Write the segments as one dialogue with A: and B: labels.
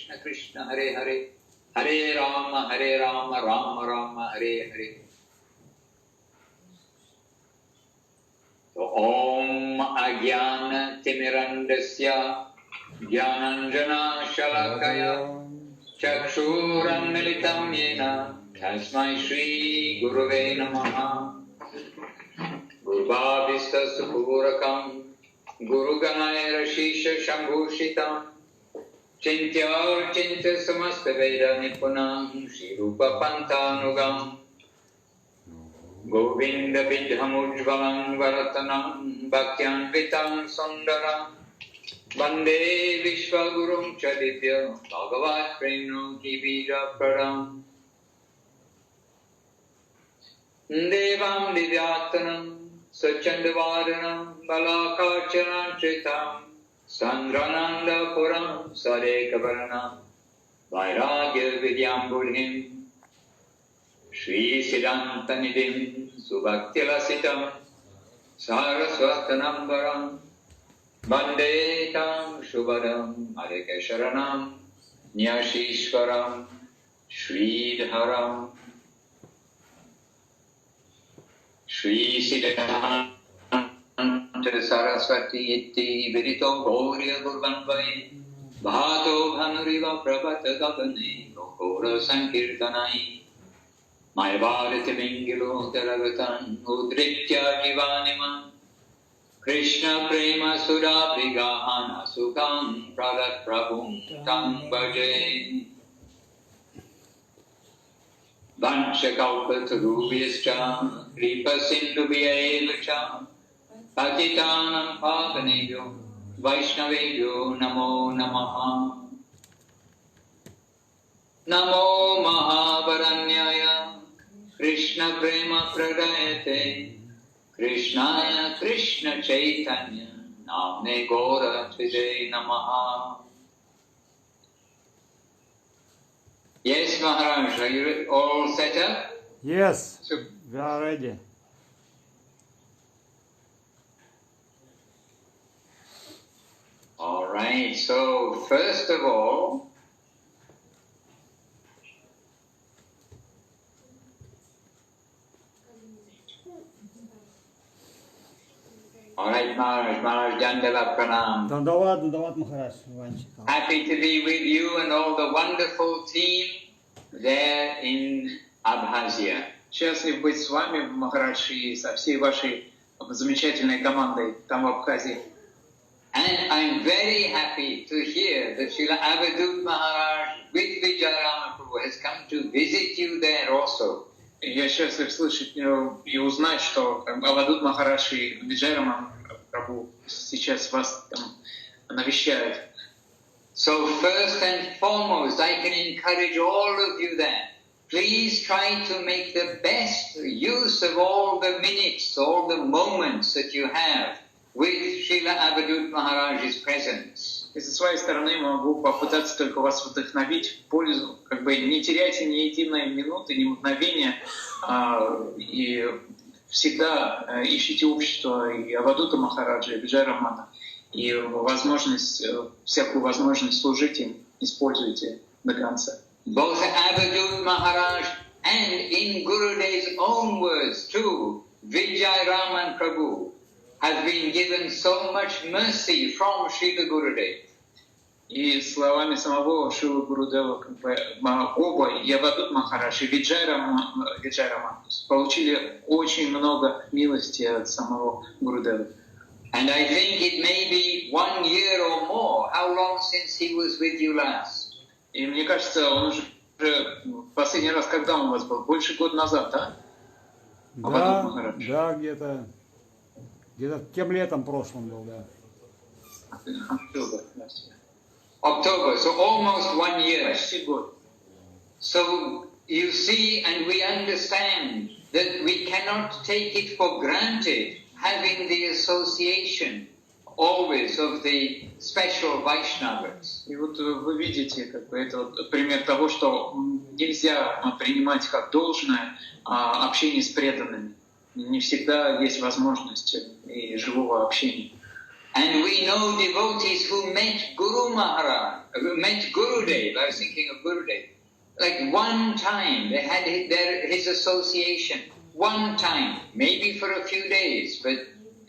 A: Krishna Krishna Hare Hare Hare Rama Rama Rama Hare Hare. So Om Agyana Timirandasya Jnananjana Shalakaya Chakshuram Militam Yena Tasmai Shri Gurave Namaha. Gurubhavista Supurakam Guru Ganaya Rashisha Shambhushitam Chintya Chinta Samasta Veda Nipunam Shri Rupa Pantanugam Govinda Vidhamujvalam Varatanam Bhaktyan Vitam Sundaram Bande Vishwagurum Chadivya Bhagavat Preno Kivija Pradam Devam Divyatanam Sachandavaranam Balakacharan Chitam Sandrananda Puram Sadekavaranam Vairagya Vidyam Buddhim Shri Siddhantanidim Subhaktilasitam Sarasvatanambaram Bande Tam Shubhadam Adhikesharanam Nyashishwaram Sridharam Shri Siddhanta Saraswati Iti Vidito Gaurya Gurvanvai Bhato Bhanuriva Prabhata Gavane Lokora Sankirtanai Mayavadati Mingilo Taravatan Udritya Jivanima Krishna Prema Sudha Prigahana Sukam Pradat Prabhum Tam Bhaje Vanchakalpatarubhyascha Kripa Sindhubhyaevacha Patitanam Pavanebhyo Vaishnavebhyo Namo Namaha Namo Mahavaranyaya Krishna Prema Pradayate Krishnaya Krishna Chaitanya Namne Gora Tvide Namaha. Yes, Maharaj, are you all set up?
B: Yes, we are ready.
A: All right, so first of all, Maharaj Dandava Pranam.
B: Dandavad Maharaj.
A: Happy to be with you and all the wonderful team there in Abkhazia.
C: Счастлив быть с вами, Махарадж, и со всей вашей замечательной командой там в Абхазии.
A: And I'm very happy to hear that Srila Avadhut Maharaj with Vijayarama Prabhu has come to visit you there also.
C: Я счастлив слышать и узнать, что Авадхут Махарадж и Виджайарама Прабhu сейчас вас там навещают.
A: So first and foremost, I can encourage all of you there. Please try to make the best use of all the minutes, all the moments that you have with Srila Avadhut Maharaj's presence.
C: И со своей стороны могу попытаться только вас вдохновить в пользу, не теряйте ни единой минуты, ни мгновения, и всегда ищите общество и Авадхута Махараджа, и Виджайарамана, и всякую возможность служить им используйте до конца.
A: Both Avadhut Maharaj and in Gurudev's own words too, Vijayaraman Prabhu has been given so much mercy from Srila Gurudev.
C: И словами самого Шрилы Гурудева, оба, и Авадхут Махарадж, и Виджайараман, получили очень много милости от самого Гурудева.
A: And I think it may be 1 year or more. How long since he was with you last?
C: И мне кажется, он уже последний раз, когда он у вас был? Больше года назад, да?
B: Да, где-то тем летом прошлым был, да.
A: October, so almost 1 year.
C: Почти год.
A: So you see and we understand that we cannot take it for granted having the association always of the special Vaishnavas.
C: И вот вы видите, это вот пример того, что нельзя принимать как должное общение с преданными. Не всегда есть возможность и живого общения.
A: And we know devotees who met Guru Maharaj, who met Gurudev. I was thinking of Gurudev. Like one time, they had his association. One time, maybe for a few days, but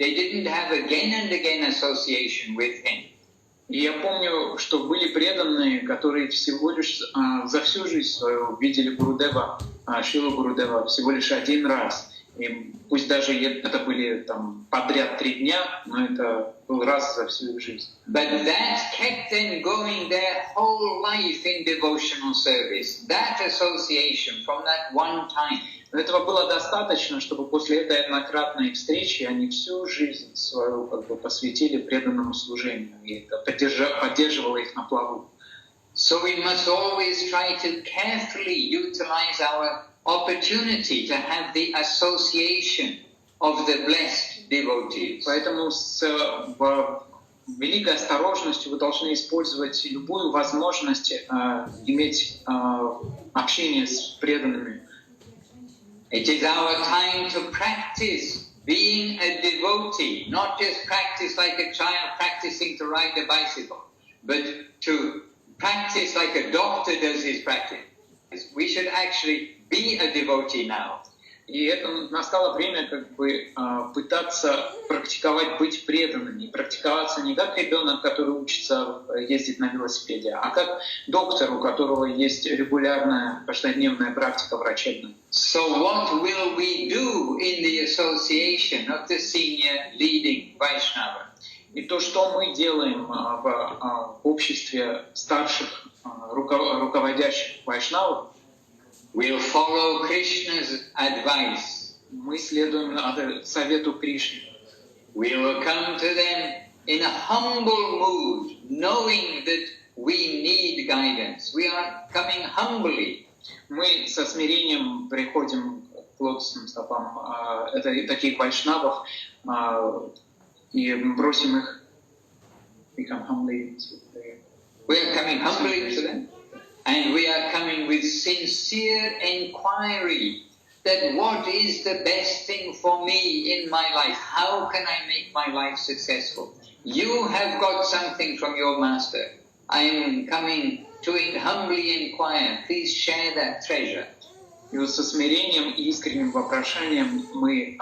A: they didn't have again and again association with him.
C: И я помню, что были преданные, которые всего лишь за всю жизнь свою видели Гурудева, Шрилу Гурудева всего лишь один раз. И пусть даже это были там подряд 3 дня, но это был раз за всю их жизнь.
A: But that kept them going their whole life in devotional service. That association from that one time.
C: Но этого было достаточно, чтобы после этой однократной встречи они всю жизнь свою посвятили преданному служению, и это поддерживало их на плаву.
A: So we must always try to carefully utilize our opportunity to have the association of the blessed devotees.
C: Поэтому с великой осторожностью вы должны использовать любую возможность иметь общение с преданными.
A: It is our time to practice being a devotee, not just practice like a child practicing to ride a bicycle, but to practice like a doctor does his practice. We should actually be a devotee now.
C: И это настало время пытаться практиковать быть преданными, и практиковаться не как ребенок, который учится ездить на велосипеде, а как доктор, у которого есть регулярная каждодневная практика врачебная.
A: So what will we do in the association of the senior leading Vaishnava?
C: И то, что мы делаем в обществе старших руководящих вайшнавов,
A: we'll follow Krishna's advice.
C: Мы следуем совету Кришны.
A: We will come to them in a humble mood, knowing that we need guidance. We are coming humbly.
C: Мы со смирением приходим к лотосным стопам таких вайшнавов и просим их become humbly.
A: We are coming humbly to them. And we are coming with sincere inquiry that what is the best thing for me in my life? How can I make my life successful? You have got something from your master. I am coming to humbly inquire. Please share that treasure.
C: И вот со смирением и искренним вопрошанием мы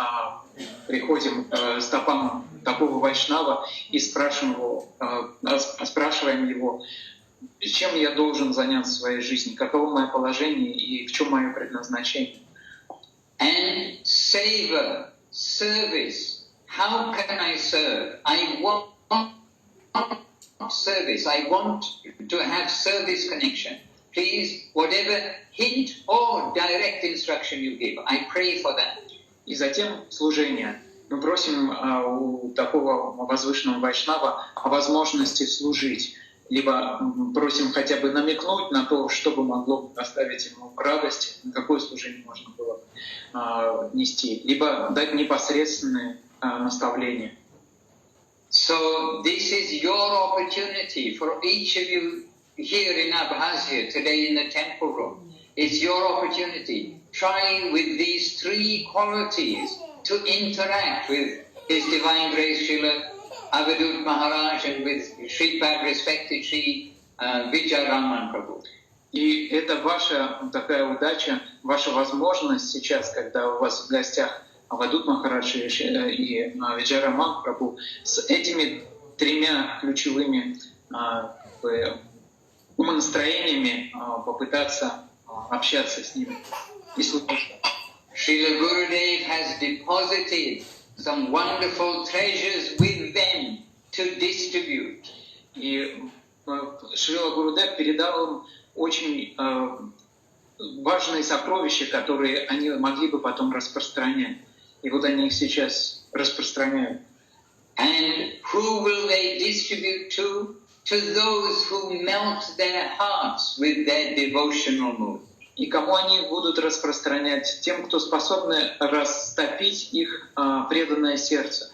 C: приходим к стопам такого вайшнава и спрашиваем его, чем я должен заняться в своей жизни, каково мое положение и в чем мое предназначение.
A: And savor, service. How can I serve? I want service. I want to have service connection. Please, whatever hint or direct instruction you give, I pray for that.
C: И затем служение. Мы просим у такого возвышенного вайшнава о возможности служить. Либо просим хотя бы намекнуть на то, что бы могло доставить ему радость, на какое служение можно было нести, либо дать непосредственные наставления.
A: So this is your opportunity for each of you here in Abkhazia today in the temple room. It's your opportunity. Try with these 3 qualities to interact with His Divine Grace Srila Avadhut Maharaj and with Sripad, respected Sri Vijayaraman Prabhu.
C: И это ваша такая удача, ваша возможность сейчас, когда у вас в гостях Авадхут Махарадж и Виджайараман Прабhu, с этими 3 ключевыми умонастроениями попытаться общаться с ними и слушать.
A: Srila Gurudev has deposited some wonderful treasures with them to distribute.
C: И Шрила Гурудев передал им очень важные сокровища, которые они могли бы потом распространять. И вот они их сейчас распространяют.
A: And who will they distribute to? To those who melt their hearts with their devotional mood.
C: И кому они будут распространять? Тем, кто способны растопить их преданное сердце.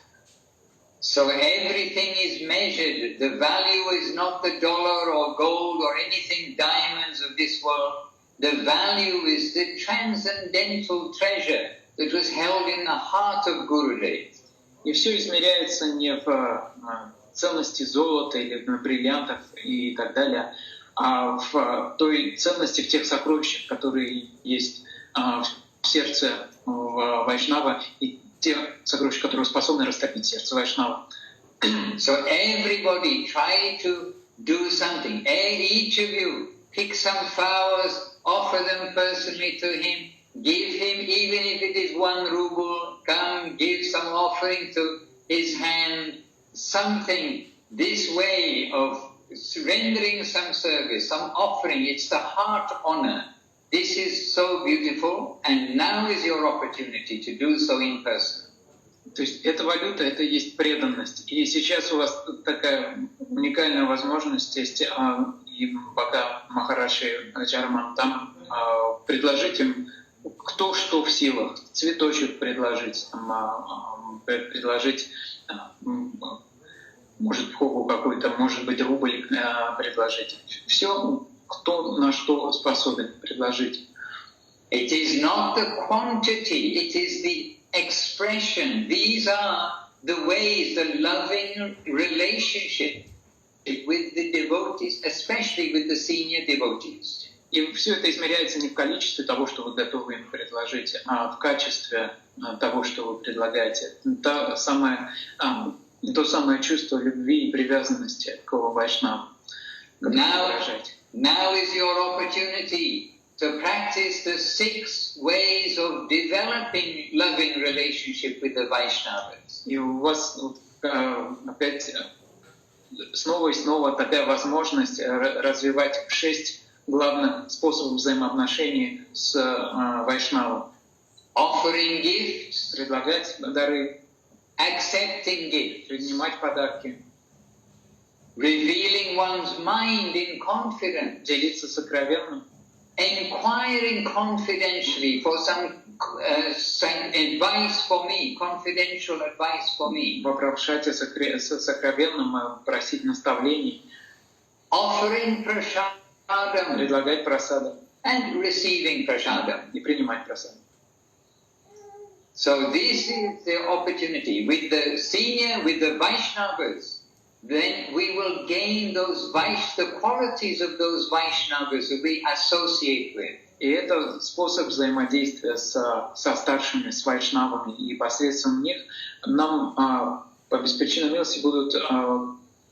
A: So everything is measured. The value is not the dollar or gold or anything diamonds of this world. The value is the transcendental treasure that was held in the heart of Gurudev.
C: И все измеряется не в ценности золота или на бриллиантах и так далее, а в той ценности, в тех сокровищах, которые есть в сердце Вайшнава, и те сокровища, которые способны растопить сердце Вайшнава.
A: So everybody try to do something. Each of you pick some flowers, offer them personally to him, give him, even if it is 1 ruble, come give some offering to his hand, something, this way of rendering some service, some offering, it's the heart honor. This is so beautiful, and now is your opportunity to do so in person.
C: То есть эта валюта, это есть преданность. И сейчас у вас такая уникальная возможность есть, и пока Махарадж и Аджарман там, предложить им кто что в силах. Цветочек предложить, предложить, может, хобу какой-то, может быть, рубль предложить. Все, кто на что способен предложить.
A: It is not the quantity, it is the expression. These are the ways, the loving relationship with the devotees, especially with the senior devotees.
C: И все это измеряется не в количестве того, что вы готовы им предложить, а в качестве того, что вы предлагаете. То самое чувство любви и привязанности к Вайшнаву.
A: Now is your opportunity to practice the 6 ways of developing loving relationship with the Vaishnavas.
C: И у вас опять снова и снова такая возможность развивать 6 главных способов взаимоотношений с Вайшнавом.
A: Offering gifts,
C: предлагать дары,
A: accepting gifts,
C: принимать подарки,
A: revealing one's mind in confidence,
C: делиться сокровенным,
A: inquiring confidentially for some advice for me, confidential advice for me.
C: Вопрошать о сокровенном, просить наставлений,
A: offering prasadam,
C: предлагать прасадам,
A: and receiving prasadam,
C: и принимать прасадам.
A: So this is the opportunity with the senior, with the Vaishnavas. Then we will gain those the qualities of those Vaishnavas that we associate with.
C: И это способ взаимодействия со старшими, с вайшнавами, и посредством них нам по беспричинной милости будут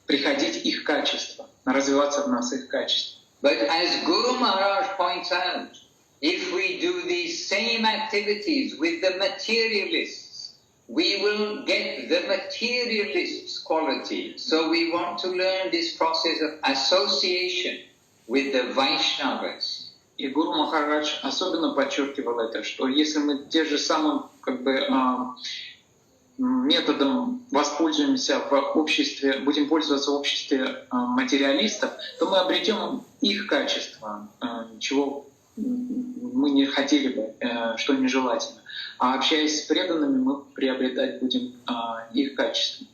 C: приходить их качества, развиваться в нас их качества.
A: But as Guru Maharaj points out, if we do these same activities with the materialists, we will get the materialists' quality. So we want to learn this process of association with the Vaishnavas.
C: И Гуру Махарадж особенно подчеркивал это, что если мы те же самым методом воспользуемся в обществе, будем пользоваться в обществе материалистов, то мы обретем их качество, чего мы не хотели бы, что нежелательно. А общаясь с преданными, мы приобретать будем их качество.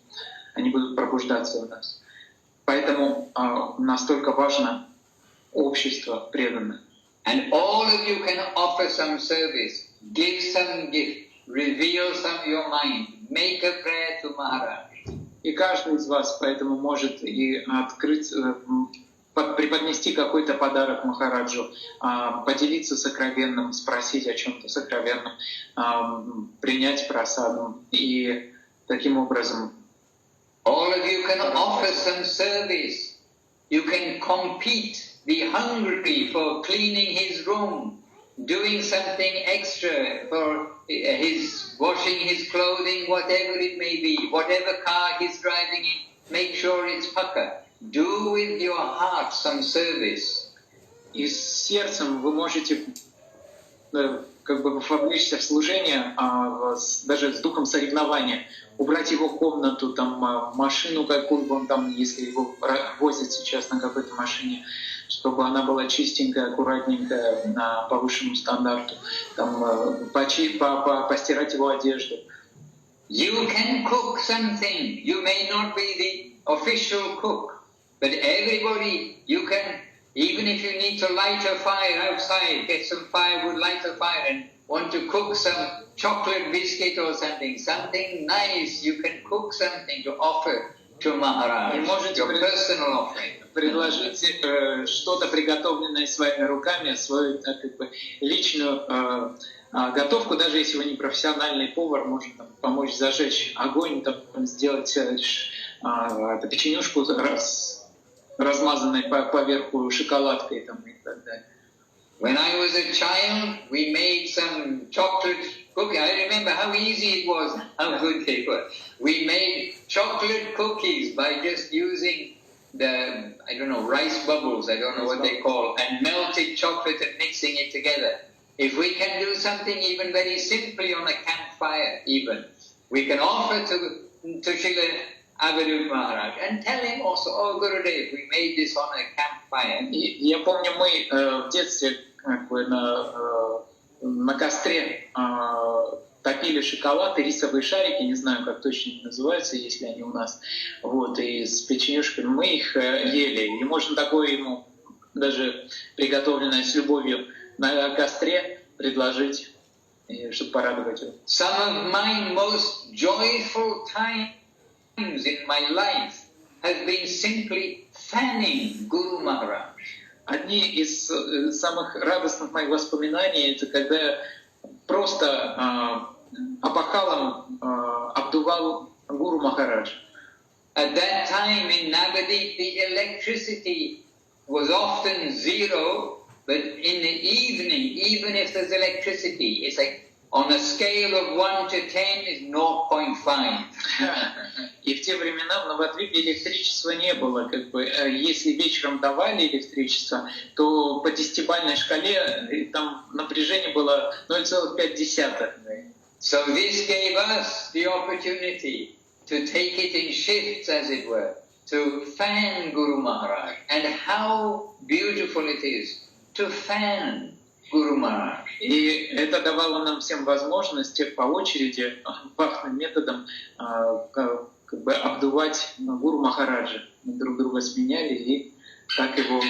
C: Они будут пробуждаться в нас. Поэтому настолько важно общество преданных.
A: And all of you can offer some service, give some gift, reveal some of your mind, make a prayer to Maharaj.
C: И каждый из вас поэтому может и открыть, преподнести какой-то подарок Махараджу, поделиться сокровенным, спросить о чем-то сокровенном, принять прасаду. И таким образом
A: all of you can offer some service. You can compete. Be hungry for cleaning his room, doing something extra for his washing his clothing, whatever it may be, whatever car he's driving in, make sure it's pukka. Do with your heart some service.
C: И с сердцем вы можете вовлечься в служение, даже с духом соревнования, убрать его комнату, машину какую-то, он там, если его возят сейчас на какой-то машине, чтобы она была чистенькая, аккуратненькая, по высшему стандарту, постирать его одежду.
A: You can cook something. You may not be the official cook, but everybody, you can, even if you need to light a fire outside, get some firewood, light a fire, and want to cook some chocolate biscuit or something nice, you can cook something to offer to to Maharaj,
C: И можете
A: your personal offering.
C: предложить что-то приготовленное своими руками, свою как бы, личную готовку, даже если вы не профессиональный повар, может там, помочь зажечь огонь, там, сделать печенюшку размазанной поверху шоколадкой там, и так далее.
A: When I was a child, we made some chocolate cookies. I remember how easy it was, how good they were. We made chocolate cookies by just using the, I don't know, rice bubbles, I don't know what they call, and melted chocolate and mixing it together. If we can do something even very simply on a campfire even, we can offer to Srila Avadhut Maharaj and tell him also, oh Gurudev, we made this on a campfire.
C: Я помню, мы в детстве как бы на костре топили шоколад и рисовые шарики, не знаю, как точно они называются, если они у нас, вот, и с печенюшками мы их ели. И можно такое ему, даже приготовленное с любовью на костре, предложить, чтобы порадовать его.
A: Some of my most joyful times in my life has been simply fanning Guru Maharaj.
C: Одни из самых радостных моих воспоминаний — это когда я просто опахалом обдувал Гуру Махарадж.
A: At that time in Navadip, the electricity was often zero, but in the evening, even if there's electricity, it's like on a scale of 1 to 10 is 0.5.
C: И в те времена в Навадвипе электричества не было. Как бы, если вечером давали электричество, то по 10-бальной шкале там напряжение было 0,5.
A: So this gave us the opportunity to take it in shifts, as it were, to fan Guru Maharaj. And how beautiful it is to fan Guru Maharaj.
C: И это давало нам всем возможность по очереди, вахтным методом, как бы обдувать Гуру Махараджа. Мы друг друга сменяли и так его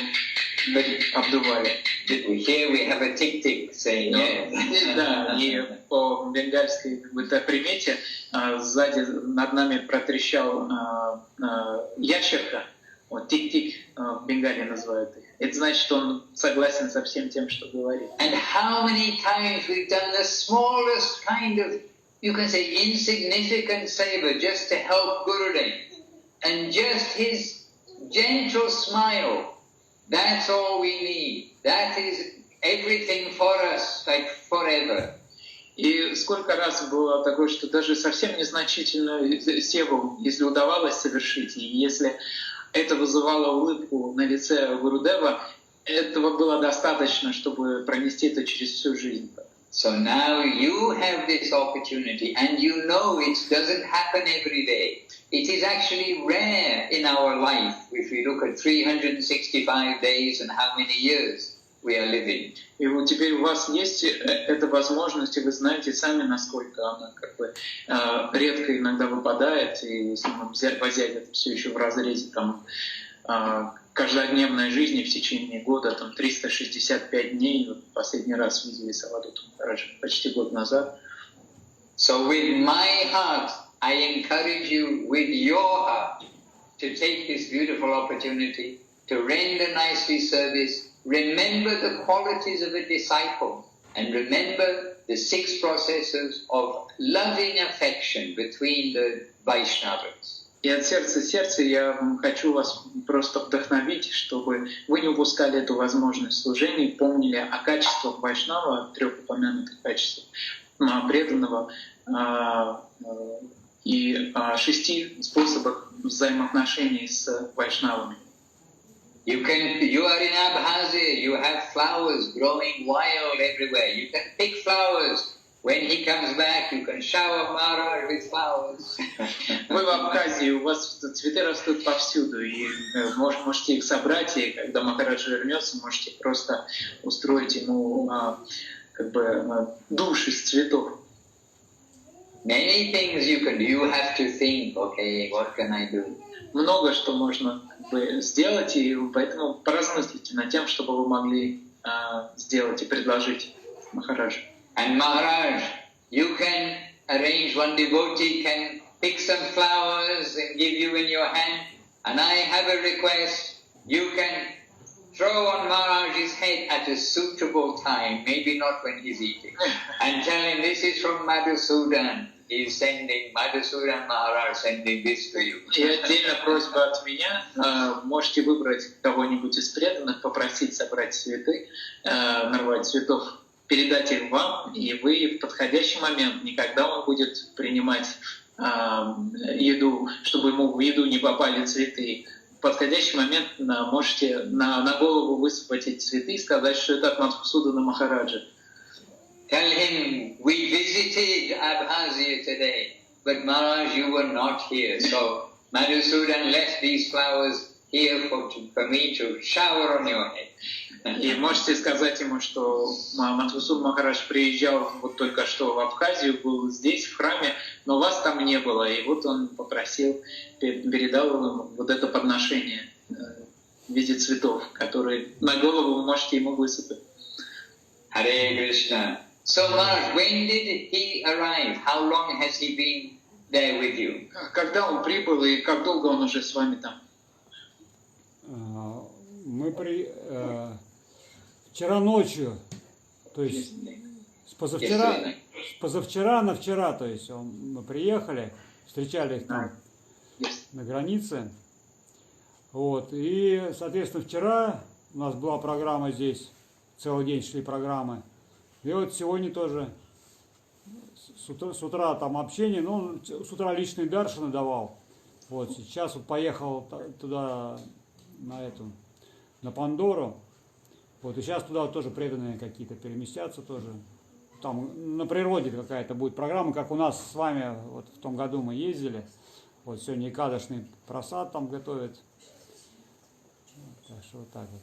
C: обдували.
A: Here we have a tick-tick saying, yes.
C: Да, и по бенгальской как бы, примете сзади над нами протрещал ящерка. Вот тик-тик в Бенгалии называют их. Это значит, что он согласен со всем тем, что говорит.
A: And how many times we've done the smallest kind of, you can say, insignificant savor just to help Gurudev. And just his gentle smile, that's all we need. That is everything for us, like forever.
C: И сколько раз было такое, что даже совсем незначительную севу, если удавалось совершить, и если это вызывало улыбку на лице Гурудева, этого было достаточно, чтобы пронести это через всю жизнь.
A: So now you have this opportunity, and you know it doesn't happen every day. It is actually rare in our life if we look at 365 days and how many years we are living.
C: И вот теперь у вас есть эта возможность, и вы знаете сами, насколько она как бы редко иногда выпадает, и если мы взять это все еще в разрезе там каждодневной жизни в течение года, там 365 дней, вот последний раз видели с Авадхуту Махараджа почти год назад.
A: So with my heart, I encourage you with your heart to take this beautiful opportunity to render nicely service. Remember the qualities of a disciple and remember the 6 processes of loving affection between the Vaishnavas.
C: И от сердца я хочу вас просто вдохновить, чтобы вы не упускали эту возможность служения, помнили о качествах Вайшнава, 3 упомянутых качествах преданного, и о 6 способах взаимоотношений с Вайшнавами.
A: You are in Abkhazia, you have flowers growing wild everywhere. You can pick flowers. When he comes back, you can shower Maharaj with flowers.
C: Вы в Абхазии, у вас цветы растут повсюду, и можете их собрать, и когда Махарадж вернется, можете просто устроить ему как бы душ из цветов.
A: Many things you can do. You have to think, okay, what can I do?
C: Много что можно как бы сделать, и поэтому поразмыслите над тем, что бы вы могли сделать и предложить Махараджу.
A: And Maharaj, you can arrange, one devotee can pick some flowers and give you in your hand. And I have a request. You can throw on Maharaj's head at a suitable time, maybe not when he's eating, and tell him this is from Madhusudan. He's sending, Madhusudan Maharaj sending this to you.
C: И отдельно просьба от меня, можете выбрать кого-нибудь из преданных, попросить собрать цветы, нарвать цветов, передать их вам, и вы в подходящий момент, не когда он будет принимать еду, чтобы ему в еду не попали цветы, в подходящий момент можете на голову высыпать эти цветы и сказать, что это от Мадхусудана Махараджа.
A: Tell him, we visited Abhazia today, but Maharaj, you were not here. So Madhusudan left these flowers here for me to shower on your head.
C: И можете сказать ему, что Мадхусудан Махарадж приезжал вот только что в Абхазию, был здесь, в храме, но вас там не было. И вот он попросил, передал вам вот это подношение в виде цветов, которые на голову вы можете ему высыпать.
A: Hare Krishna. So Maharaj, when did he arrive? How long has he been there with you?
C: Когда он прибыл и как долго он уже с вами там?
B: Мы вчера ночью, то есть с позавчера на вчера, то есть мы приехали, встречали их там на границе. Вот, и, соответственно, вчера у нас была программа здесь, целый день шли программы. И вот сегодня тоже с утра там общение, ну, он с утра личный даршаны давал. Вот, сейчас вот поехал туда, на Пандору. Вот, и сейчас туда вот тоже преданные какие-то переместятся тоже. Там на природе какая-то будет программа, как у нас с вами вот в том году мы ездили. Вот сегодня Экадашный просад там готовят. Так что вот так вот.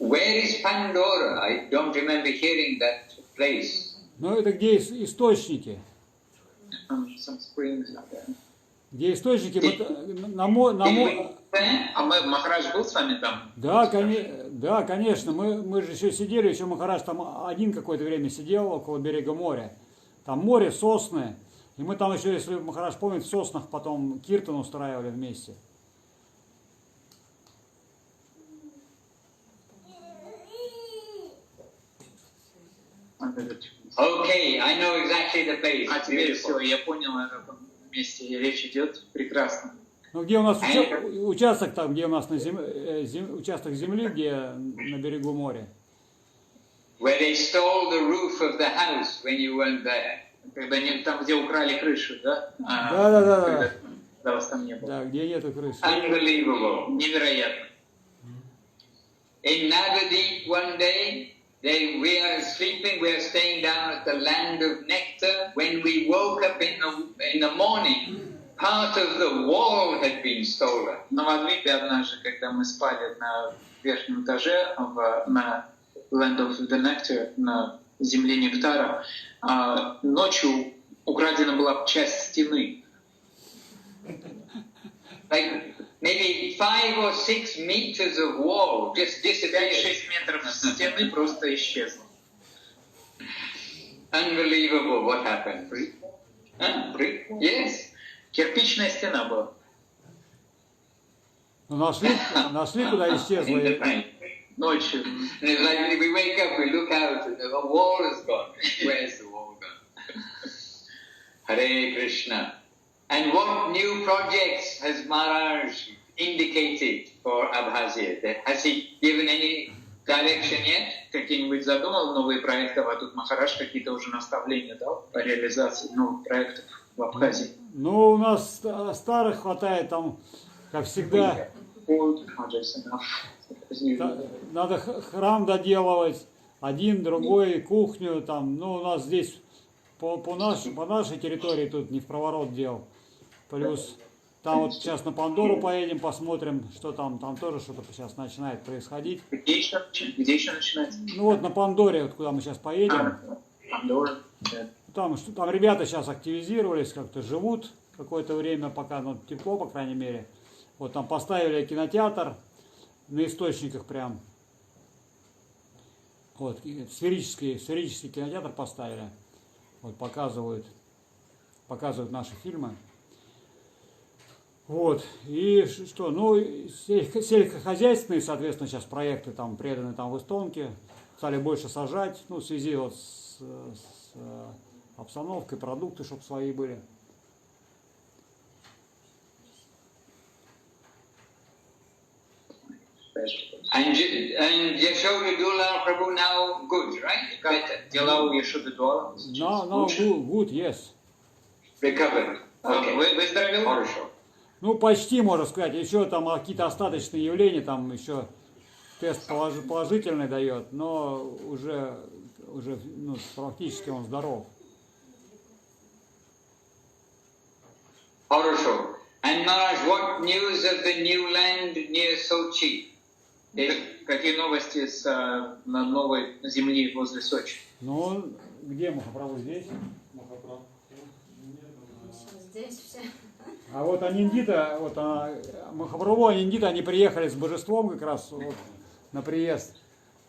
A: Where is Pandora? I don't remember hearing that place.
B: Ну это где источники? Где источники?
C: А Махарадж был с вами там?
B: Да, конечно. Мы же еще сидели, еще Махарадж там один какое-то время сидел около берега моря. Там море, сосны. И мы там еще, если Махарадж помнит, в соснах потом киртан устраивали вместе.
A: Okay, I know exactly the place.
C: А теперь все, я понял, о каком месте речь идет. Прекрасно.
B: Ну где у нас участок там, где у нас участок земли, где на берегу моря.
A: Where they stole the roof of the house when you weren't there.
C: Там, где украли крышу, да?
B: Да.
C: Когда вас там не было.
B: Да, где нету крыши.
A: Unbelievable.
C: Невероятно.
A: In Navadip one day, we are sleeping, we are staying down at the land of nectar. When we woke up in the morning, part of the wall had been stolen.
C: На Авадхуте однажды, когда мы спали на верхнем этаже, на Land of the Nectar, на земле нектара, ночью украдена была часть стены.
A: Like maybe 5 or 6 meters of wall just disappeared.
C: 5-6 метров стены просто исчезло.
A: Unbelievable what happened. Brick? Yes.
C: Кирпичная стена была.
B: Нашли, куда исчезла.
C: Ночью.
A: It's like we wake up, we look out, and the wall is gone. Where's the wall gone? Hare Krishna. And what new projects has Maharaj indicated for Abhazia? Has he given any direction yet?
C: Какие-нибудь задумал новые проекты, а тут Махарадж какие-то уже наставления дал по реализации новых проектов в Абхазии?
B: Ну, у нас старых хватает там, как всегда. Надо храм доделывать, один, другой, кухню там. Ну, у нас здесь по нашей территории тут не в проворот дел. Плюс там вот сейчас на Пандору поедем, посмотрим, что там тоже что-то сейчас начинает происходить.
C: Где еще начинается?
B: Ну вот на Пандоре, вот куда мы сейчас поедем.
C: Пандора.
B: Там ребята сейчас активизировались, как-то живут какое-то время, пока тепло, по крайней мере. Вот там поставили кинотеатр на источниках прям. Вот, сферический кинотеатр поставили. Вот показывают наши фильмы. Вот, и что, ну, сельскохозяйственные, соответственно, сейчас проекты там преданы там в Эстонке, стали больше сажать, ну, в связи вот с обстановкой, продукты, чтобы свои были.
A: And Yashoda Dula Prabhu now good, right?
C: Как дела у Яшоды Дуала?
B: No, good, yes.
A: Recovered. Okay.
C: Выздоровел?
A: Хорошо.
B: Ну, почти, можно сказать. Еще там какие-то остаточные явления, там еще тест положительный дает, но уже ну, практически он здоров.
A: Хорошо. And Maharaj, what news of the new land near Sochi?
C: Какие новости с новой земли возле Сочи?
B: Ну, где Махапрабху? Здесь?
D: Здесь все.
B: А вот Аниндита, вот Махапрабху, Аниндита, они приехали с божеством как раз вот, на приезд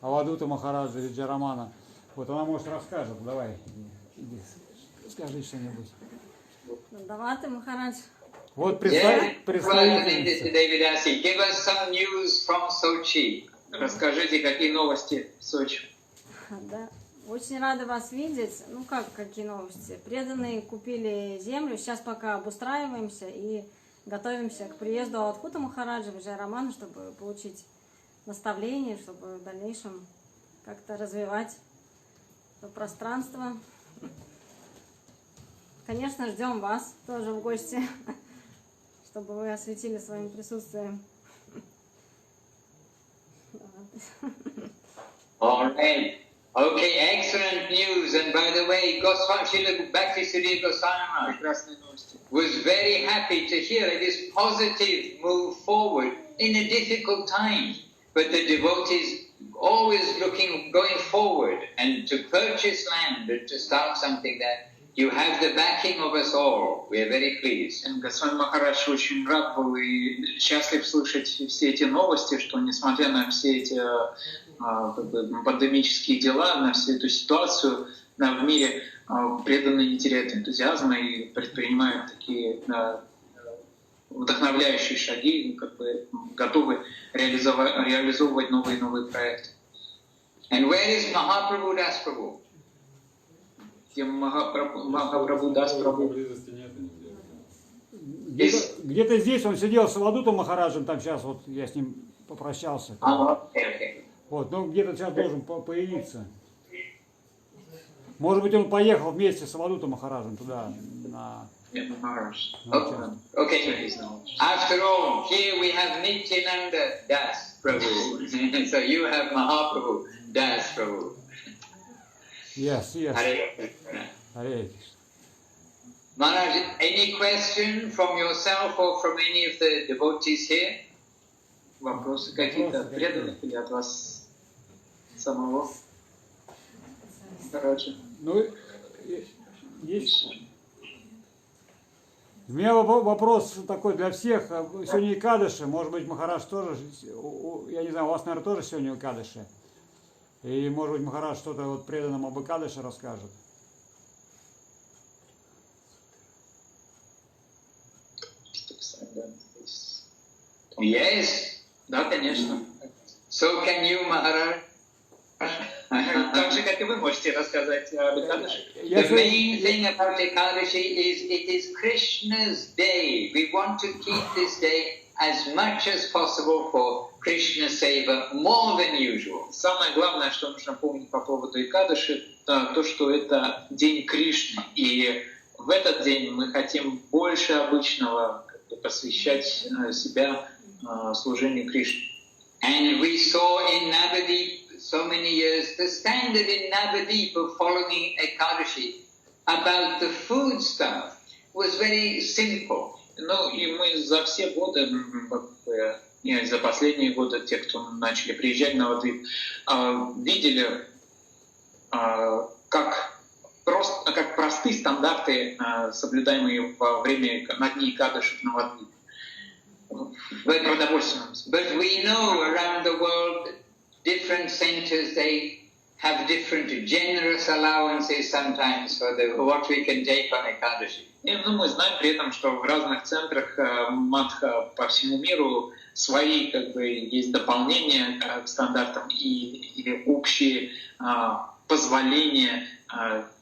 B: Авадхута Махараджа Виджарамана. Вот она, может, расскажет. Давай, иди, скажи что-нибудь.
D: Ну, давайте, Махарадж.
B: Вот
A: Give
B: представительница.
A: us some news from Sochi.
C: Расскажите, какие новости в Сочи?
D: Да. Очень рада вас видеть. Ну как, какие новости? Преданные купили землю, сейчас пока обустраиваемся и готовимся к приезду Авадхута Махараджа Виджарамана, чтобы получить наставление, чтобы в дальнейшем как-то развивать это пространство. Конечно, ждем вас тоже в гости, чтобы вы осветили своим присутствием.
A: All right. Okay, excellent news. And by the way, Goswami Bhakti Goswami
C: Прекрасные новости.
A: was very happy to hear this positive move forward in a difficult time. But the devotees always going forward and to purchase land and to start something there. You have the backing of us all. We are very pleased.
C: Госвами Махарадж очень рад был и счастлив слышать все эти новости, что несмотря на все эти как бы, пандемические дела, на всю эту ситуацию в мире, преданные не теряют энтузиазма и предпринимают такие вдохновляющие шаги, как бы, готовы реализовывать новые и новые проекты.
A: And where is Mahaprabhu Das Prabhu?
C: Где Махапрабху Das Прабху?
B: Где-то здесь он сидел с Авадхутом Махараджем, там сейчас вот я с ним попрощался.
A: Okay.
B: Вот, но где-то сейчас должен появиться. Может быть, он поехал вместе с Авадхутом Махараджем туда, на
A: Okay. After all, here we have Nityananda Das Prabhu. So you have Mahaprabhu Das Prabhu.
B: Yes.
A: Hare Krishna.
B: Hare Krishna.
A: Maharaj, any question from yourself or from any of the devotees here?
C: Вопросы какие-то от преданных или от вас самого? Короче.
B: Ну, есть. У меня вопрос такой для всех. Сегодня Экадаши, может быть, Махарадж тоже, я не знаю, у вас, наверное, тоже сегодня Экадаши. И, может быть, Махарадж что-то вот преданным об Экадаши расскажет.
A: Yes.
C: Да, конечно.
A: So can you, Maharaj?
C: Так же, как и вы можете рассказать об Экадаши.
A: The main thing about Ekadashi is it is Krishna's day. We want to keep this day as much as possible for Krishna Seva, more than usual.
C: Самое главное, что нужно помнить по поводу Экадаши, то, что это день Кришны. И в этот день мы хотим больше обычного посвящать себя служению Кришне.
A: And we saw in Navadip so many years, the standard in Navadip of following Ekadashi about the food stuff was very simple.
C: Ну и мы за все годы, за последние годы, те, кто начали приезжать на Навадвип, видели, как простые стандарты, соблюдаемые во время на дни Экадаши в Навадвип.
A: But we know around the world, different centers, they have different generous allowances sometimes for what we can take on Ekadashi.
C: И мы знаем при этом, что в разных центрах матха по всему миру свои как бы есть дополнения к стандартам или общие позволения,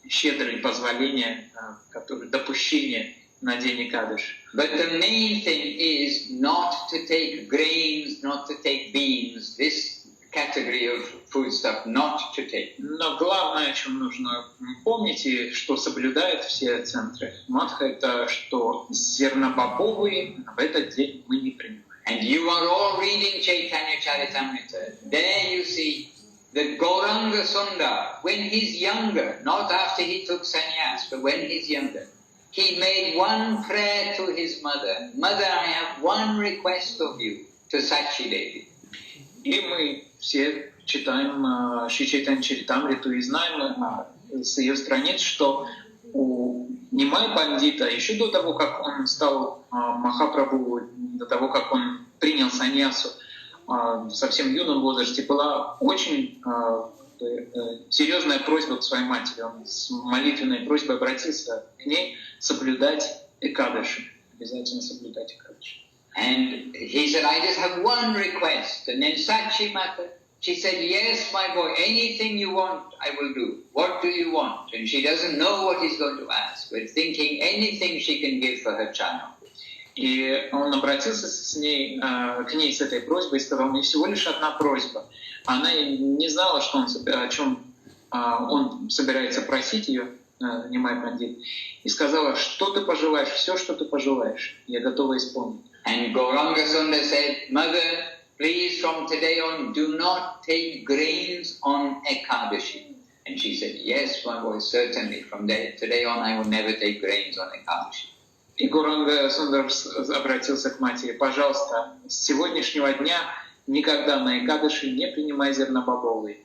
C: щедрые позволения, которые допущения на день Экадаши.
A: But the main thing is not to take grains, not to take beans. This category of food stuff not to take.
C: Но главное, о чем нужно помнить, и что соблюдают все центры матха, это что зернобобовые в этот день мы не принимаем.
A: And you are all reading Chaitanya Charitamrita. There you see that Gauranga Sundar, when he's younger, not after he took sannyas, but when he's younger, he made one prayer to his mother. Mother, I have one request of you, to Sachi Devi.
C: И мы все читаем Шри Чайтанья Чаритамриту и знаем с ее страниц, что у Нимай Пандита еще до того, как он стал Махапрабху, до того, как он принял саньясу в совсем юном возрасте, была очень серьезная просьба к своей матери. Он с молитвенной просьбой обратился к ней соблюдать Экадаши, обязательно соблюдать Экадаши.
A: And he said, I just have one request. And then Sachi Mata, she said, yes, my boy, anything you want, I will do. What do you want? And she doesn't know what he's going to ask, but thinking anything she can give for her child.
C: И он обратился к ней с этой просьбой и сказал, мне всего лишь одна просьба. Она не знала, что о чем он собирается просить ее, Нимай Пандит, и сказала, что ты пожелаешь, все, что ты пожелаешь, я готова исполнить.
A: And Gauranga Sundar said, Mother, please from today on, do not take grains on Ekadashi. And she said, yes, my boy, certainly. From today on, I will never take grains on Ekadashi.
C: И Гуранга Сундар обратился к матери, пожалуйста, с сегодняшнего дня никогда на Экадаши не принимай зернобобовые.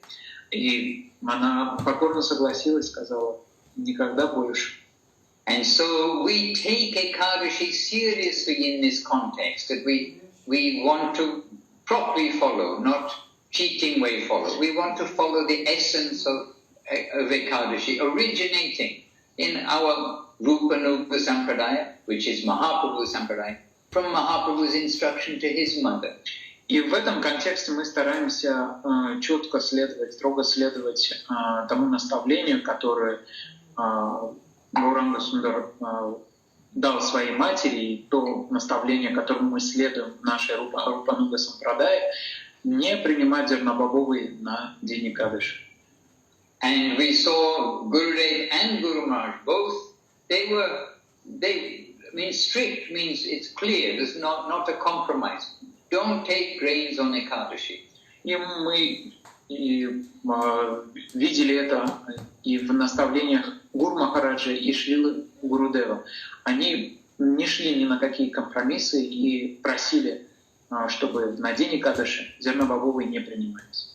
C: И она покорно согласилась, сказала, никогда больше.
A: And so we take Ekadashi seriously in this context, that we want to properly follow, not cheating way follow. We want to follow the essence of Ekadashi, originating in our Rupa Nuga Sampradaya, which is Mahaprabhu Sampradaya, from Mahaprabhu's instruction to his mother.
C: И в этом контексте мы стараемся четко следовать, строго следовать тому наставлению, которое Гауранга Сундар дал своей матери, и то наставление, которому мы следуем в нашей Рупануга Сампрадае, не принимать зернобобовые на день Экадаши.
A: And we saw Gurudev and Guru Maharaj, both, strict means it's clear, there's not a compromise. Don't take grains on Ekadashi.
C: И мы видели это и в наставлениях Гуру Махараджа и Шрилы Гурудева. Они не шли ни на какие компромиссы и просили, чтобы на день Экадаши зернобобовые не принимались.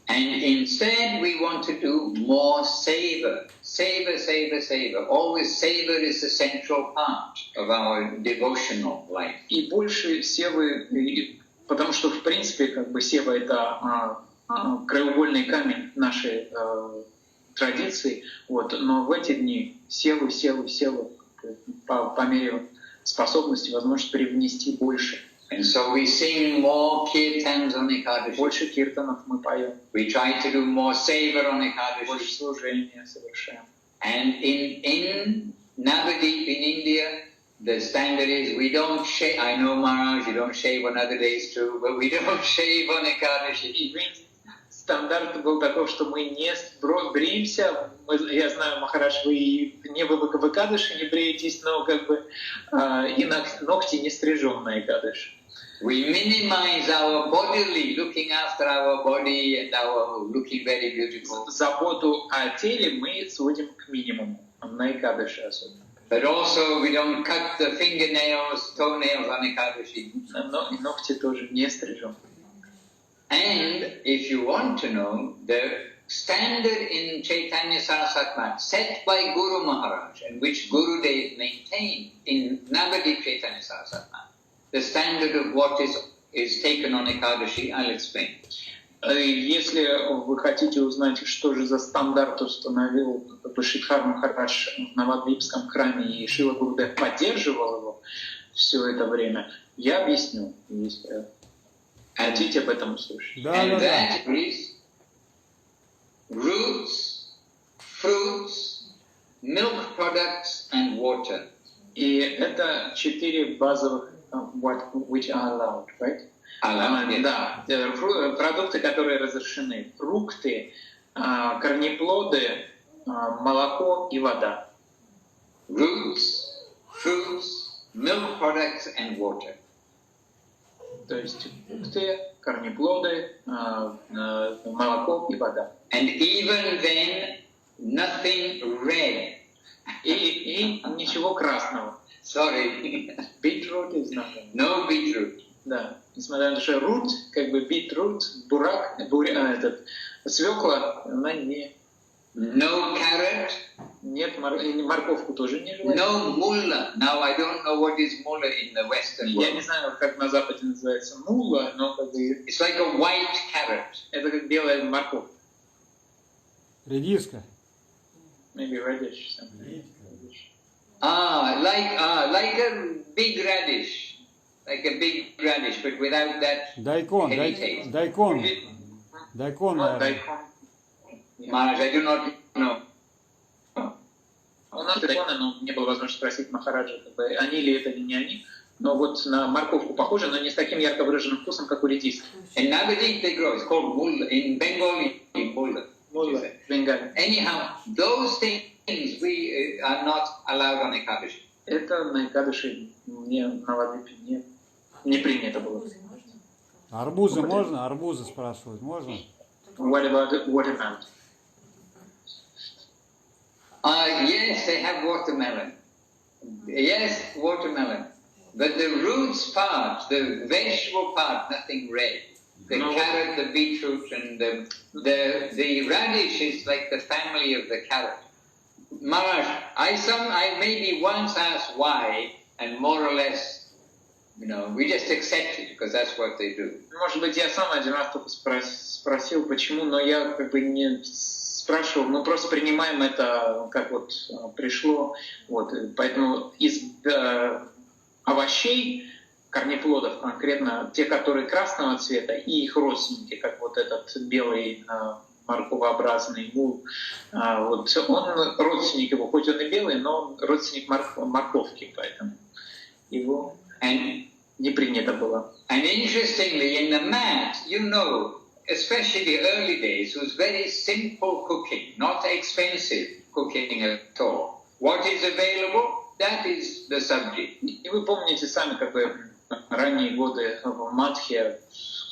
A: And instead we want to do more savor. Savor, savor, savor. Always savor is the central part of our devotional life.
C: И больше севы, потому что в принципе как бы сева это краеугольный камень нашей традиции, вот, но в эти дни севу по мере способности, возможность привнести больше.
A: And so we sing more kirtans on Ekadashi.
C: Больше киртанов мы поем.
A: We try to do more savor on Ekadashi.
C: Больше служения совершаем.
A: And in Navadip in India, the standard is we don't shave. I know Maharaj, you don't shave on other days too, but we don't shave on Ekadashi.
C: И стандарт был такой, что мы не бреемся. Я знаю, Махарадж, вы не в Экадаши не бреетесь, но как бы и ногти не стрижем на Экадаши.
A: We minimize our bodily, looking after our body and our looking very beautiful.
C: Заботу о теле мы сводим к минимуму, на Экадаши особенно.
A: But also we don't cut the fingernails, toenails on Ekadashi.
C: Но и ногти тоже не стрижем.
A: And if you want to know, the standard in Chaitanya Saraswat set by Guru Maharaj, and which Gurudev maintained in Navadip Chaitanya Saraswat, the standard of what is taken on Ekadashi, I'll explain.
C: Если вы хотите узнать, что же за стандарт установил Шридхар Махарадж в Навадвипском храме, и Шрила Гурудев поддерживал его все это время, я объясню, если хотите об этом услышать.
B: Да, да, да.
A: Roots, fruits, milk products and water.
C: И это 4 базовых which are allowed, right? Да, продукты, которые разрешены. Фрукты, корнеплоды, молоко и вода.
A: Roots, fruits, milk products and water.
C: То есть фрукты, корнеплоды, молоко и вода.
A: And even then, nothing red.
C: И ничего красного.
A: Sorry.
C: Beetroot is nothing.
A: No beetroot.
C: Да. Несмотря на то, что root, как бы beetroot, бурак, свекла, она не...
A: No carrot.
C: Нет, морковку тоже не желает.
A: No mulla. Now I don't know what is mulla in the Western world.
C: Я не знаю, как на Западе называется мула, но как бы...
A: It's like a white carrot.
C: Это как белая морковка.
B: Редиска.
C: Maybe radish. Something.
A: Like a big radish. Like a big radish, but without that
B: Дайкон,
A: heavy taste.
B: дайкон. Дайкон, наверное.
C: Дайкон.
A: Maharaj, I do not know.
C: У нас дайкона, но не было возможности спросить Махараджа, как бы, они ли это или не они. Но вот на морковку похоже, но не с таким ярко выраженным вкусом, как у редиски.
A: In Navadip they grow. It's called mulla. In Bengali, mulla.
C: Мула, Бенгалия.
A: Anyhow, those things we are not allowed on Ekadashi.
C: Это на Экадаши мне на Вадвипе не принято было.
B: Арбузы можно? Арбузы спрашивают, можно?
C: What about watermelon?
A: Yes, they have watermelon. Yes, watermelon. But the roots part, the vegetable part, nothing red. The carrot, the beetroot, and the radish is like the family of the carrot. Maharaj, I maybe once asked why, and more or less, we just accept it because that's what they do.
C: Может быть, я сам один раз только спросил, почему, но я как бы не спрашивал, мы просто принимаем это, как вот пришло. Вот, поэтому из овощей, корнеплодов, конкретно те, которые красного цвета, и их родственники, как вот этот белый морковообразный мул, вот он родственник его, хоть он и белый, но он родственник морковки, поэтому его не принято было.
A: And interestingly, in the mat, especially the early days, it was very simple cooking, not expensive cooking at all. What is available, that is the subject.
C: И вы помните сами, как бы ранние годы в Мадхе,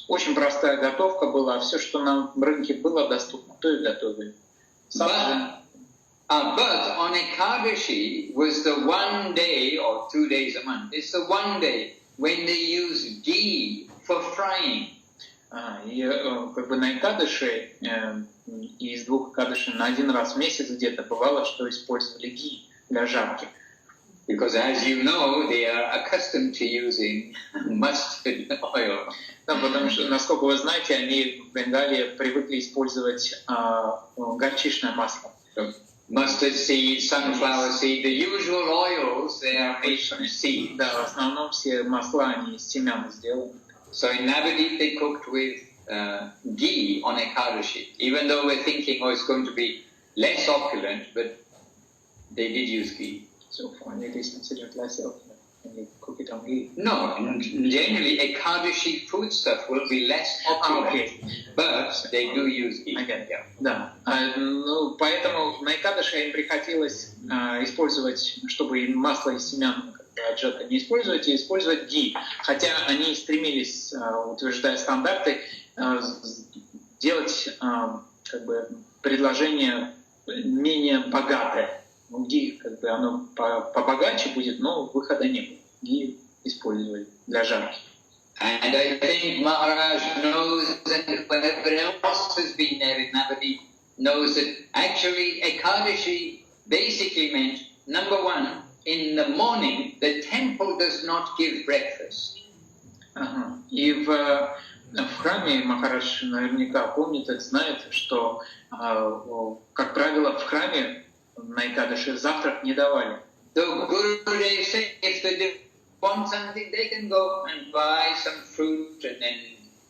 C: очень простая готовка была, все, что на рынке было доступно, то и готовили.
A: But on Ekadashi was the one day or 2 days a month. It's the one day when they use ghee for frying.
C: И как бы на Экадаши, из 2 Экадаши на 1 раз в месяц где-то бывало, что использовали ги для жарки.
A: Because as you know, they are accustomed to using mustard oil.
C: Да, потому что, насколько вы знаете, они в Бенгалии привыкли использовать горчичное масло.
A: Mustard seed, sunflower seed, the usual oils, they are made from seed.
C: Да, в основном все масла, они из семян сделаны.
A: So in Navadip they cooked with ghee on Ekadashi, even though we're thinking, it's going to be less opulent, but they did use ghee.
C: So for it is considered less opulent when you cook it on ghee.
A: No, generally Ekadashi food stuff will be less opulent, but they do use ghee.
C: Yeah. Да. Поэтому на Экадаши им приходилось использовать, чтобы масло из семян аджата не использовать, и использовать ги. Хотя они стремились, утверждая стандарты, делать как бы предложение менее богатое. Ги, как бы оно побогаче будет, но выхода не было. Ги использовали для жарки.
A: And I think Maharaj knows, and whoever else has been there in Navadip knows that actually Ekadashi basically meant, number one, in the morning the temple does not give breakfast.
C: И в В храме Махарадж наверняка помнит и знает, что, как правило, в храме на Экадаши завтрак не давали.
A: The Gurudev said if they want something, they can go and buy some fruit and then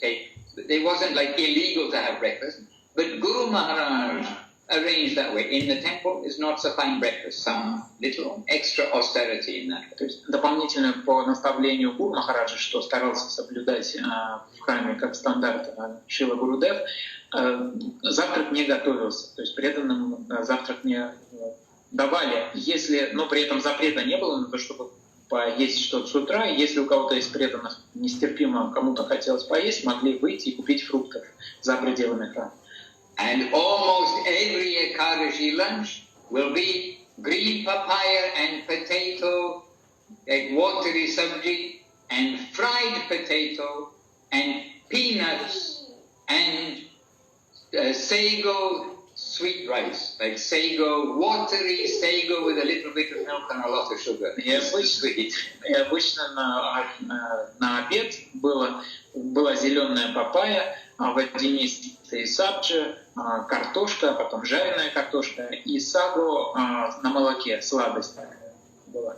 A: take. It wasn't like illegal to have breakfast, but Guru Maharaj arranged that way. In the temple is not so fine breakfast, some little extra austerity in that.
C: То есть дополнительно по наставлению Гуру Махараджа, что старался соблюдать в храме как стандарт Шрила Гурудев, завтрак не готовился, то есть преданным завтрак не давали, если, но при этом запрета не было на то, чтобы поесть что-то с утра. Если у кого-то из преданных нестерпимо кому-то хотелось поесть, могли выйти и купить фруктов за пределами храма.
A: And almost every Ekadashi lunch will be green papaya and potato, like watery sabji, and fried potato, and peanuts, and sago sweet rice, like sago, watery sago with a little bit of milk and a lot of sugar.
C: И обычно на обед была зеленая папайя, водянистый сабджи, картошка, потом жареная картошка и саго на молоке, сладость такая была.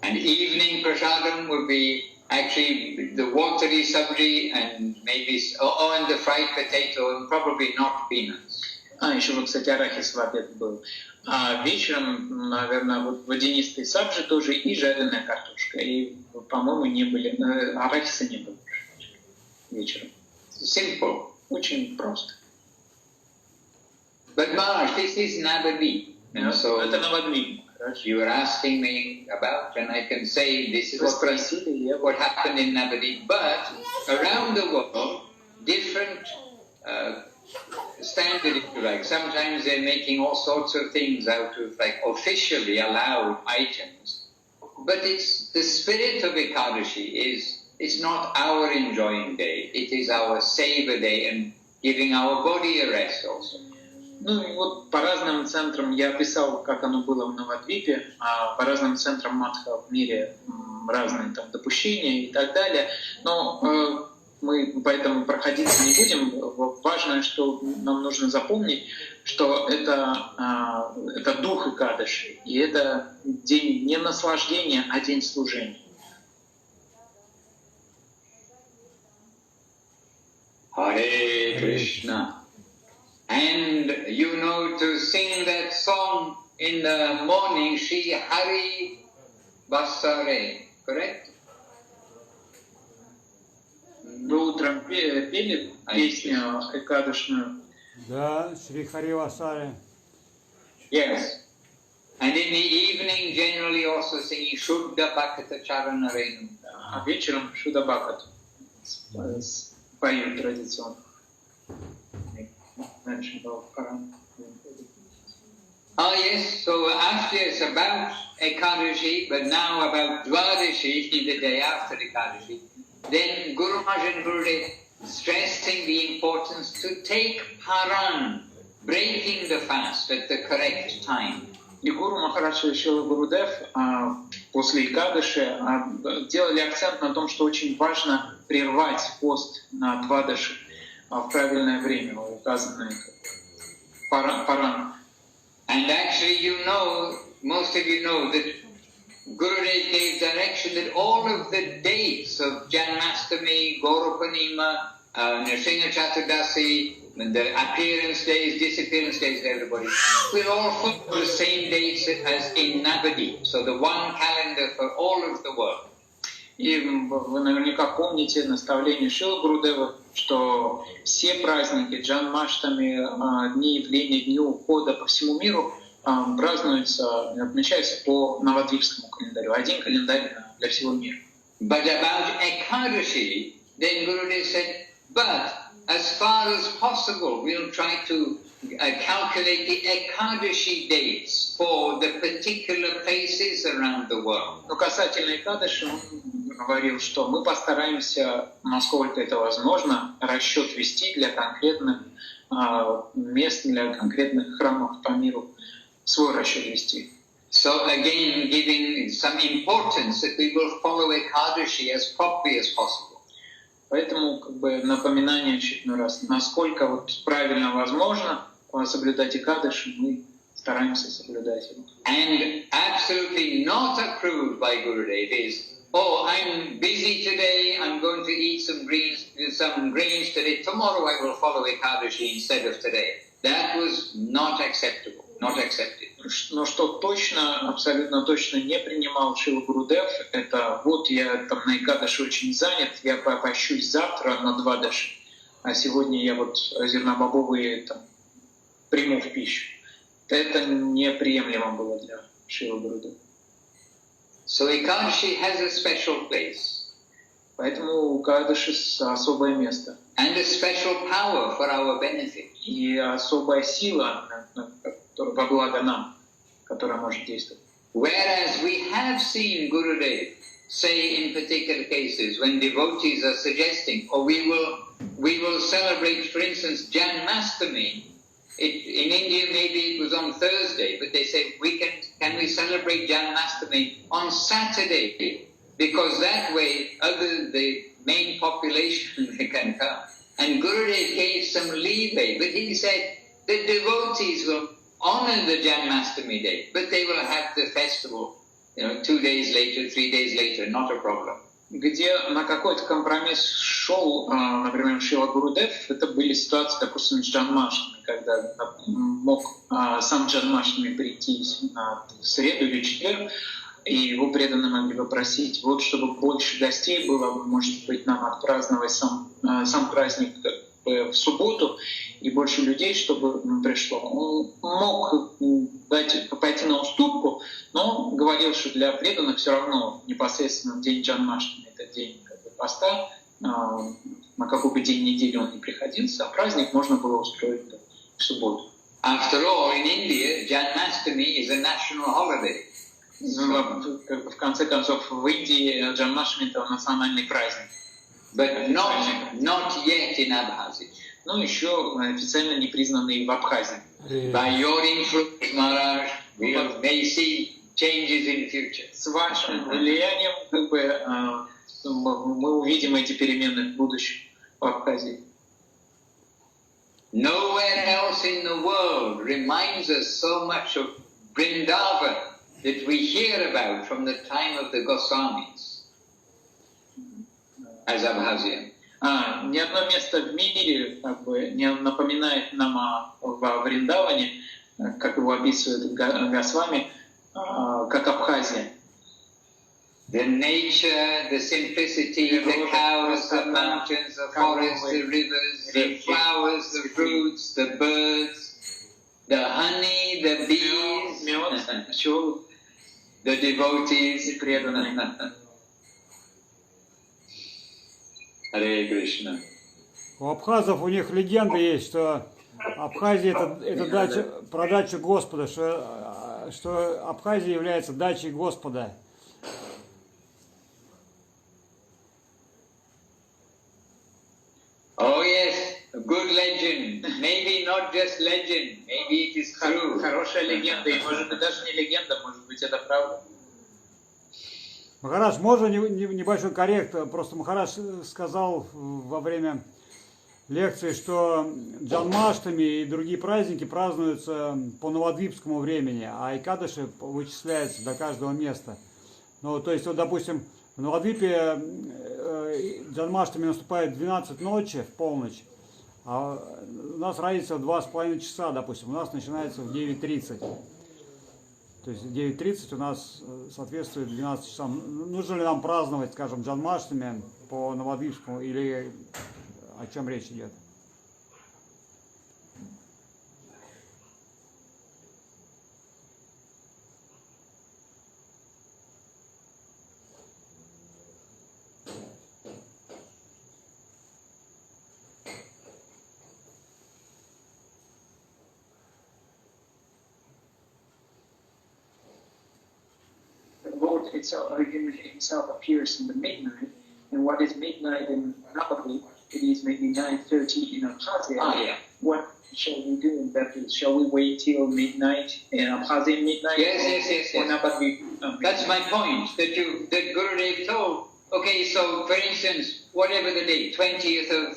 A: And evening prasadam would be actually the watery sabji and maybe and the fried potato and probably not peanuts.
C: Еще вот, кстати, арахис в обед был. А вечером, наверное, вот водянистый сабджи тоже и жареная картошка. И, по-моему, не были, арахиса не было вечером.
A: Simple.
C: Очень просто.
A: But Maharaj, this is Navadvip. So
C: это Навадвип.
A: you were asking me about, and I can say this is what happened in Navadvip. But around the world, different standard, if you like. Sometimes they're making all sorts of things out of like officially allowed items. But it's the spirit of Ekadashi it's not our enjoying day. It is our savor day and giving our body a rest also.
C: Ну и вот по разным центрам я описал, как оно было в Навадвипе, а по разным центрам Мадха в мире разные там допущения и так далее. Но мы поэтому проходиться не будем. Важно, что нам нужно запомнить, что это дух Экадаши, и это день не наслаждения, а день служения.
A: Hare Krishna. And you know to sing that song in the morning, Shri Hari Basare, correct?
C: Вы утром пели песню Экадашную?
B: Да, Шри Хари Васаре.
A: Yes. And in the evening, generally also singing Shuddha Bhakata Charana Renu.
C: А вечером Шуда Бхакат поют традиционно.
A: Oh yes, so after it's about Ekadashi, but now about Dwadashi, the day after Ekadashi, then Guru Maharaj and Gurudev stressing the importance to take paran, breaking the fast at the correct time.
C: И Гуру Махарадж и Шрила Гурудев после Экадаши делали акцент на том, что очень важно прервать пост на Двадаши в правильное время, указанное паран.
A: And actually, you know, most of you know that Gurudev gave direction that all of the dates of Janmastami, Gaurupanima, Nrsimha Chaturdasi, the appearance days, disappearance days, everybody, will all follow the same dates as in Navadvip. So the one calendar for all of the world.
C: И вы наверняка помните наставление Шрилы Гурудева, что все праздники, Джанмаштами, дни явления, дни ухода по всему миру празднуются, отмечаются по Навадвипскому календарю. Один календарь для всего мира.
A: But about Ekadashi, then Gurudev said, but as far as possible, we'll try to calculate the Ekadashi dates for the particular places around the world.
C: Но касательно Экадаши, он говорил, что мы постараемся, насколько это возможно, расчет вести для конкретных мест, для конкретных храмов по миру, свой расчет вести.
A: So again, giving some importance that we will follow Ekadashi as properly as possible.
C: Поэтому как бы напоминание очередной раз, насколько вот правильно возможно соблюдать Экадаши, мы стараемся соблюдать его.
A: And absolutely not approved by Gurudev is, oh, I'm busy today, I'm going to eat some greens today, tomorrow I will follow Ekadashi instead of today. That was not acceptable, not accepted.
C: Но что точно, абсолютно точно не принимал Шрила Гурудев, это вот я там на Экадаши очень занят, я попощусь завтра на 2 даши, а сегодня я вот зернобобовые там приму в пищу. Это неприемлемо было для Шрила Гурудева.
A: So Ekadashi has a special place.
C: Поэтому у Экадаши особое место.
A: And a special power for our benefit.
C: И особая сила во благо нам, которая может действовать.
A: Whereas we have seen Gurudev say in particular cases when devotees are suggesting, or we will celebrate, for instance, Janmastami. In India, maybe it was on Thursday, but they said can we celebrate Janmastami on Saturday, because that way the main population they can come. And Gurudev gave some leeway, but he said the devotees will honor the Janmastami day, but they will have the festival, 2 days later, 3 days later, not a problem.
C: Где на какой-то компромисс шел, например, Шрила Гурудев, это были ситуации, допустим, с Джанмаштами, когда мог сам Джанмаштами прийти в среду или четверг, и его преданные могли попросить, вот чтобы больше гостей было, может быть, нам отпраздновать сам праздник в субботу, и больше людей, чтобы пришло. Он мог пойти на уступку, но говорил, что для преданных все равно непосредственно день Джанмаштами, это день поста, на какой бы день недели он ни приходился, а праздник можно было устроить в субботу.
A: After all, in India, Janmastami is a national holiday.
C: В конце концов, в Индии Джанмаштами это национальный праздник.
A: But not yet in Abkhazia.
C: Но еще официально не признанный в Абхазии.
A: By your influence, Maharaj, we may see changes in the future.
C: С вашим влиянием, мы увидим эти перемены в будущем в Абхазии.
A: Nowhere else in the world reminds us so much of Vrindavan that we hear about from the time of the Goswamis as Abkhazia.
C: Ни одно место в мире не напоминает нам о Вриндаване, как его описывает Госвами, как Абхазия.
A: The nature, the simplicity, the cows, the mountains, the forests, the rivers, the flowers, the fruits, the birds, the honey, the bees, the devotees. Харе Кришна.
B: У абхазов у них легенда есть, что Абхазия это дача, про дачу Господа, что Абхазия является дачей Господа.
A: Oh yes, a good legend. Maybe not just legend. Maybe it is true.
C: Хорошая легенда, и может быть даже не легенда, может быть это правда.
B: Махарадж, можно небольшой коррект? Просто Махарадж сказал во время лекции, что Джанмаштами и другие праздники празднуются по новодвипскому времени, а Экадаши вычисляется до каждого места. Ну, то есть, вот, допустим, в Новодвипе Джанмаштами наступает в 12 ночи, в полночь, а у нас разница в 2,5 часа, допустим, у нас начинается в 9:30. То есть 9:30 у нас соответствует 12 часам. Нужно ли нам праздновать, скажем, Джанмаштами по Новодвипскому или о чем речь идет?
C: Himself appears in the midnight, and what is midnight in Navadvip, it is maybe 9:30 in Abkhazia. What shall we do in that case? Shall we wait till midnight in Abkhazia midnight?
A: Yes. That's my point, that Gurudev told. Okay, so for instance, whatever the date, 20th of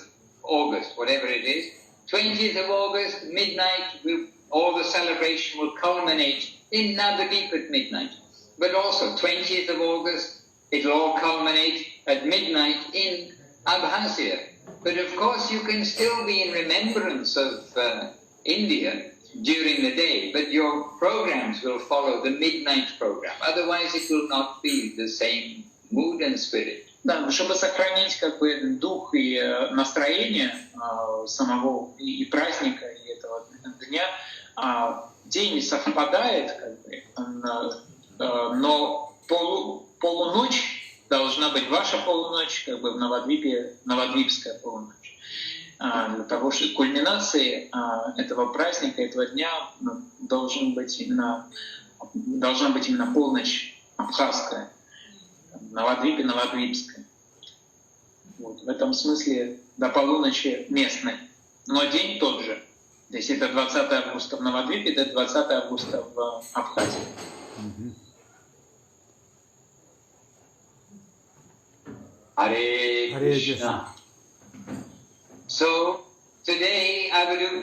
A: August, whatever it is, 20th of August, midnight, all the celebration will culminate in Navadvip at midnight. But also 20th of August, it will all culminate at midnight in Abkhazia. But of course you can still be in remembrance of India during the day, but your programs will follow the midnight program. Otherwise it will not be the same mood and spirit.
C: Да, чтобы сохранить как бы дух и настроение самого и праздника, и этого дня, день совпадает, как бы, но полуночь должна быть ваша полуночь, как бы в Навадвипе, навадвипская полуночь. Для того, чтобы кульминацией этого праздника, этого дня должна быть именно полночь абхазская, Навадвипе, навадвипская. Вот. В этом смысле до полуночи местной. Но день тот же. То есть это 20 августа в Навадвипе, это 20 августа в Абхазии.
A: Hare Krishna. So today, Avadhut,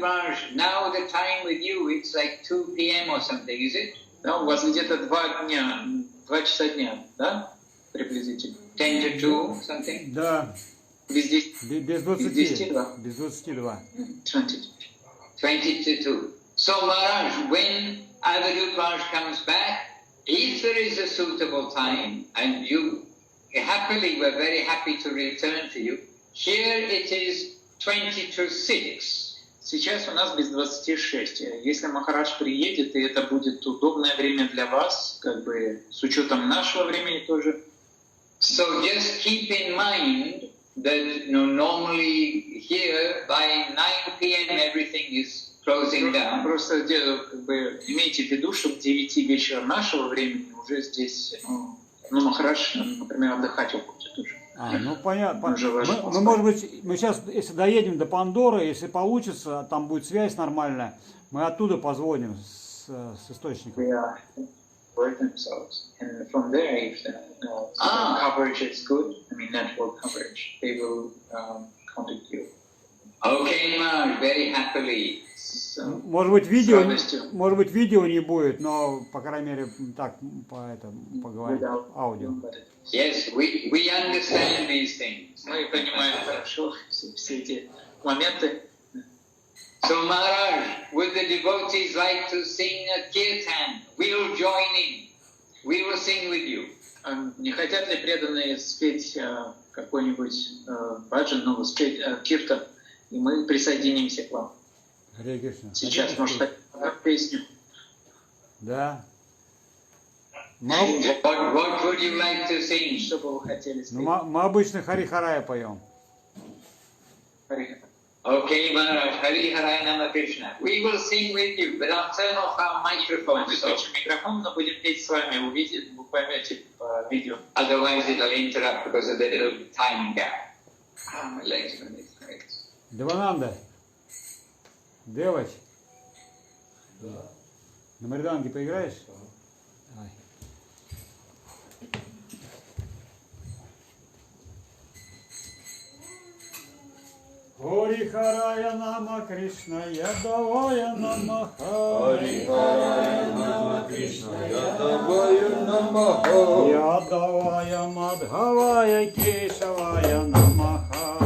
A: now the time with you, it's like 2 p.m. or something, is it?
C: Да, у вас где-то 2 часа дня, да? Приблизительно.
A: 10 to 2, something?
B: Да.
C: Без 10.
B: Без 22.
A: 20 to 2. So Maharaj, when Avadhut comes back, if there is a suitable time, and you happily, we're very happy to return to you, here it is 20 to 6.
C: Сейчас у нас без 26. Если Махарадж приедет, и это будет удобное время для вас, как бы с учетом нашего времени тоже.
A: So just keep in mind that normally here by 9 p.m. everything is closing down.
C: Просто как бы имейте в виду, что к 9 вечера нашего времени уже здесь, Махарадж, например, отдыхать уходит уже.
B: Ну понятно. Мы, может быть, мы сейчас, если доедем до Пандоры, если получится, там будет связь нормальная, мы оттуда позвоним с источника.
C: And from there, if the coverage is good, I mean network coverage, they will contact you.
A: Okay, Maharaj, very happily.
B: So, может быть, видео не будет, но, по крайней мере, так, поговорим, аудио.
A: Yes, we understand these things.
C: Мы понимаем хорошо все эти моменты.
A: So Maharaj, would the devotees like to sing a kirtan? We will join in. We will sing with you.
C: Не хотят ли преданные спеть какой-нибудь баджан, спеть киртан, и мы присоединимся к вам? Сейчас, может, песню?
B: Да.
A: What would you like to sing?
C: Что бы вы хотели спеть?
B: Мы обычно Харихарая поем.
A: Okay, Maharaj, Hari Haraya Nama Krishna. We will sing with you, but I'll turn off our microphone.
C: Микрофон, но будем петь с вами, вы поймете по видео.
A: Otherwise it'll interrupt because of the little time gap. My legs are
B: Девананда, девочь, на мриданге поиграешь? Давай. Харихарая Нама Кришна, Ядавая Намаха.
E: Харихарая Нама Кришна, Ядавая Намаха.
B: Ядавая Мадхавая Кешавая Намаха.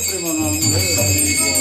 B: Примананда.